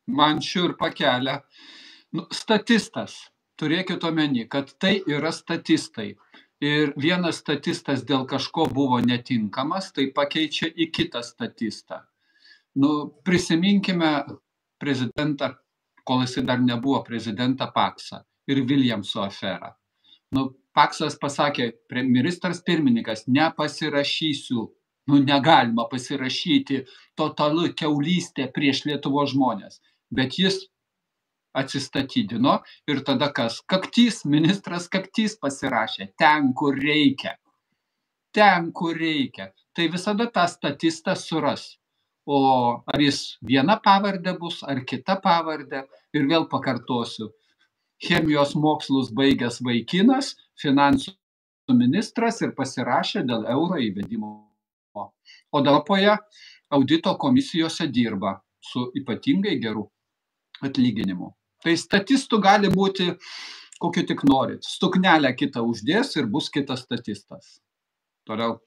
Man šiurpą kelia. Statistas. Turėkit omeny, kad tai yra statistai. Ir vienas statistas dėl kažko buvo netinkamas, tai pakeičia į kitą statistą. Prisiminkime prezidentą, kol jisai dar nebuvo prezidentą, Paksą ir Viljamso aferą. Paksas pasakė, ministras pirmininkas, nepasirašysiu, negalima pasirašyti, totalu kiaulystė prieš Lietuvos žmonės. Bet jis atsistatydino ir tada kas? Kaktys, ministras Kaktys pasirašė, ten, kur reikia. Ten, kur reikia. Tai visada tą statistą suras. O ar jis viena pavardė bus, ar kita pavardė? Ir vėl pakartosiu. Chemijos mokslus baigęs vaikinas, finansų ministras ir pasirašė dėl euro įvedimo. O Dapoje audito komisijose dirba su ypatingai geru atlyginimu. Tai statistų gali būti kokiu tik norit. Stuknelę kitą uždės ir bus kitas statistas. Toliau.